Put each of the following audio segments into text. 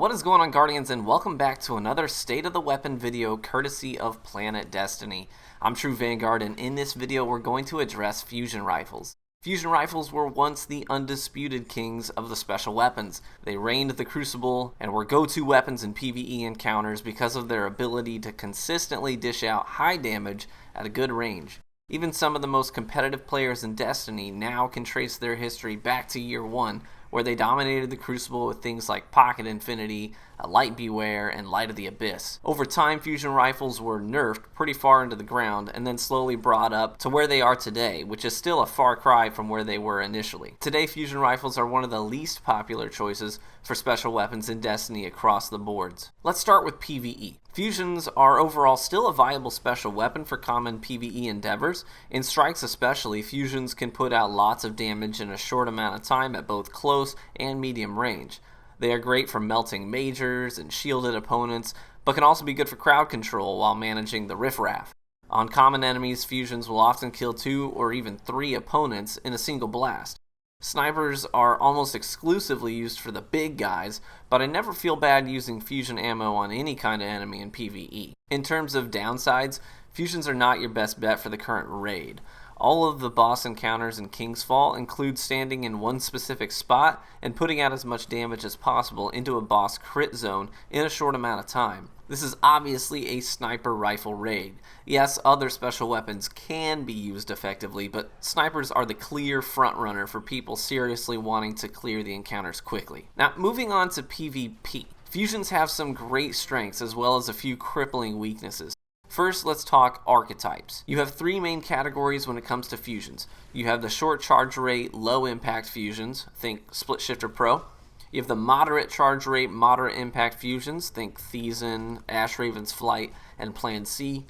What is going on, Guardians, and welcome back to another State of the Weapon video courtesy of Planet Destiny. I'm True Vanguard, and in this video we're going to address fusion rifles. Fusion rifles were once the undisputed kings of the special weapons. They reigned the Crucible and were go-to weapons in PvE encounters because of their ability to consistently dish out high damage at a good range. Even some of the most competitive players in Destiny now can trace their history back to year 1, where they dominated the Crucible with things like Pocket Infinity, Light Beware, and Light of the Abyss. Over time, fusion rifles were nerfed pretty far into the ground and then slowly brought up to where they are today, which is still a far cry from where they were initially. Today, fusion rifles are one of the least popular choices for special weapons in Destiny across the boards. Let's start with PvE. Fusions are overall still a viable special weapon for common PvE endeavors. In strikes especially, fusions can put out lots of damage in a short amount of time at both close and medium range. They are great for melting majors and shielded opponents, but can also be good for crowd control while managing the riffraff. On common enemies, fusions will often kill 2 or even 3 opponents in a single blast. Snipers are almost exclusively used for the big guys, but I never feel bad using fusion ammo on any kind of enemy in PvE. In terms of downsides, fusions are not your best bet for the current raid. All of the boss encounters in Kingsfall include standing in one specific spot and putting out as much damage as possible into a boss crit zone in a short amount of time. This is obviously a sniper rifle raid. Yes, other special weapons can be used effectively, but snipers are the clear frontrunner for people seriously wanting to clear the encounters quickly. Now, moving on to PvP. Fusions have some great strengths as well as a few crippling weaknesses. First, let's talk archetypes. You have 3 main categories when it comes to fusions. You have the short charge rate, low impact fusions, think Split Shifter Pro. You have the moderate charge rate, moderate impact fusions, think Thiessen, Ash Raven's Flight, and Plan C.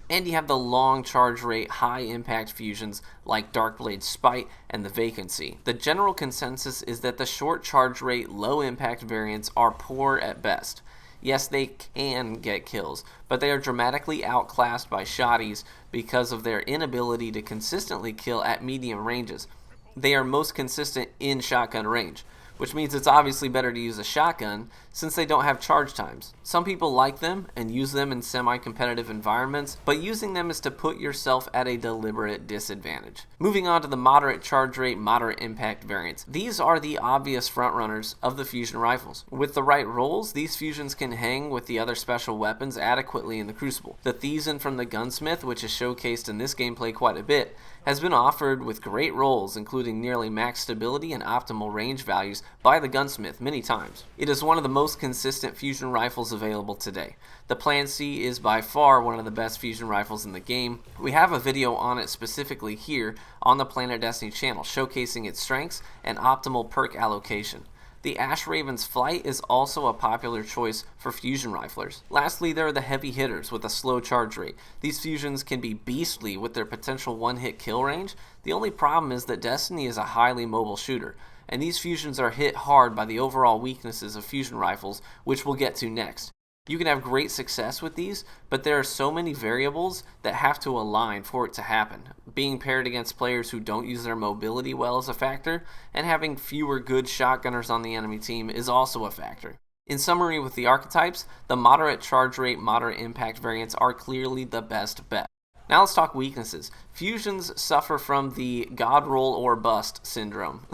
And you have the long charge rate, high impact fusions like Darkblade's Spite and the Vacancy. The general consensus is that the short charge rate, low impact variants are poor at best. Yes, they can get kills, but they are dramatically outclassed by shotties because of their inability to consistently kill at medium ranges. They are most consistent in shotgun range, which means it's obviously better to use a shotgun since they don't have charge times. Some people like them and use them in semi-competitive environments, but using them is to put yourself at a deliberate disadvantage. Moving on to the moderate charge rate, moderate impact variants. These are the obvious frontrunners of the fusion rifles. With the right rolls, these fusions can hang with the other special weapons adequately in the Crucible. The Thiessen from the Gunsmith, which is showcased in this gameplay quite a bit, has been offered with great rolls, including nearly max stability and optimal range values by the Gunsmith many times. It is one of the most consistent fusion rifles available today. The Plan C is by far one of the best fusion rifles in the game. We have a video on it specifically here on the Planet Destiny channel, showcasing its strengths and optimal perk allocation. The Ash Raven's Flight is also a popular choice for fusion riflers. Lastly, there are the heavy hitters with a slow charge rate. These fusions can be beastly with their potential one-hit kill range. The only problem is that Destiny is a highly mobile shooter, and these fusions are hit hard by the overall weaknesses of fusion rifles, which we'll get to next. You can have great success with these, but there are so many variables that have to align for it to happen. Being paired against players who don't use their mobility well is a factor, and having fewer good shotgunners on the enemy team is also a factor. In summary, with the archetypes, the moderate charge rate, moderate impact variants are clearly the best bet. Now let's talk weaknesses. Fusions suffer from the God roll or bust syndrome.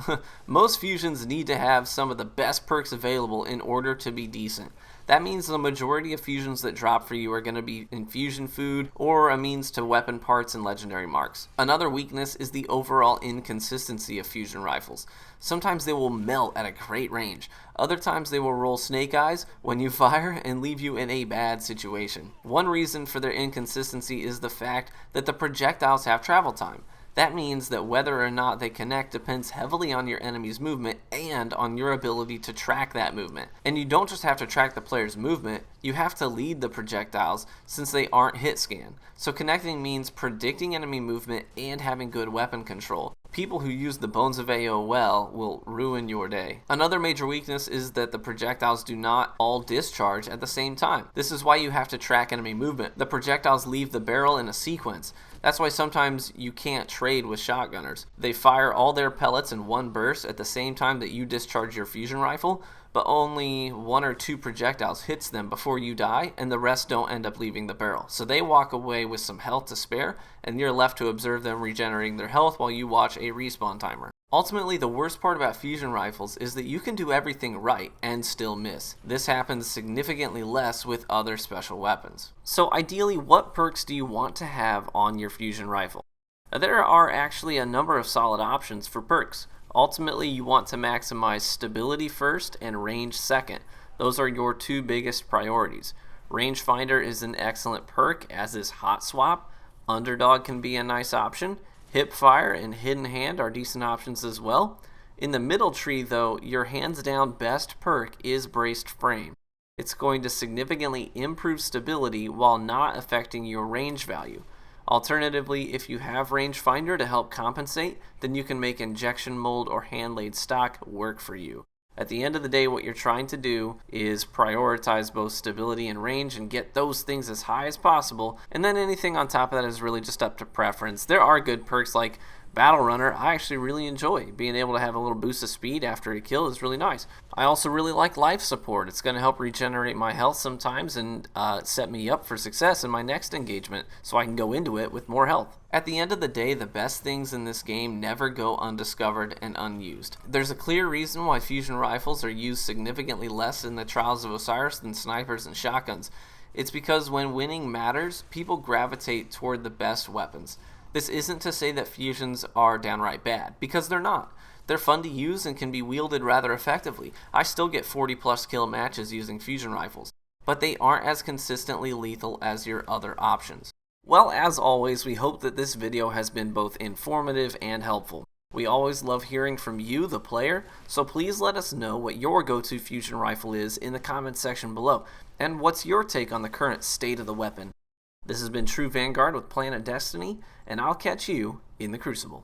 Most fusions need to have some of the best perks available in order to be decent. That means the majority of fusions that drop for you are going to be infusion food or a means to weapon parts and legendary marks. Another weakness is the overall inconsistency of fusion rifles. Sometimes they will melt at a great range. Other times they will roll snake eyes when you fire and leave you in a bad situation. One reason for their inconsistency is the fact that the projectiles have travel time. That means that whether or not they connect depends heavily on your enemy's movement and on your ability to track that movement. And you don't just have to track the player's movement, you have to lead the projectiles since they aren't hit scan. So connecting means predicting enemy movement and having good weapon control. People who use the Bones of AO well will ruin your day. Another major weakness is that the projectiles do not all discharge at the same time. This is why you have to track enemy movement. The projectiles leave the barrel in a sequence. That's why sometimes you can't trade with shotgunners. They fire all their pellets in one burst at the same time that you discharge your fusion rifle, but only 1 or 2 projectiles hits them before you die, and the rest don't end up leaving the barrel. So they walk away with some health to spare, and you're left to observe them regenerating their health while you watch a respawn timer. Ultimately, the worst part about fusion rifles is that you can do everything right and still miss. This happens significantly less with other special weapons. So ideally, what perks do you want to have on your fusion rifle? There are actually a number of solid options for perks. Ultimately, you want to maximize stability first and range second. Those are your 2 biggest priorities. Rangefinder is an excellent perk, as is Hot Swap. Underdog can be a nice option. Hipfire and Hidden Hand are decent options as well. In the middle tree though, your hands down best perk is Braced Frame. It's going to significantly improve stability while not affecting your range value. Alternatively, if you have Rangefinder to help compensate, then you can make Injection Mold or Hand-Laid Stock work for you. At the end of the day, what you're trying to do is prioritize both stability and range and get those things as high as possible, and then anything on top of that is really just up to preference. There are good perks like Battle Runner. I actually really enjoy being able to have a little boost of speed after a kill is really nice. I also really like Life Support. It's going to help regenerate my health sometimes and set me up for success in my next engagement so I can go into it with more health. At the end of the day, the best things in this game never go undiscovered and unused. There's a clear reason why fusion rifles are used significantly less in the Trials of Osiris than snipers and shotguns. It's because when winning matters, people gravitate toward the best weapons. This isn't to say that fusions are downright bad, because they're not. They're fun to use and can be wielded rather effectively. I still get 40+ kill matches using fusion rifles, but they aren't as consistently lethal as your other options. Well, as always, we hope that this video has been both informative and helpful. We always love hearing from you, the player, so please let us know what your go-to fusion rifle is in the comments section below, and what's your take on the current state of the weapon. This has been True Vanguard with Planet Destiny, and I'll catch you in the Crucible.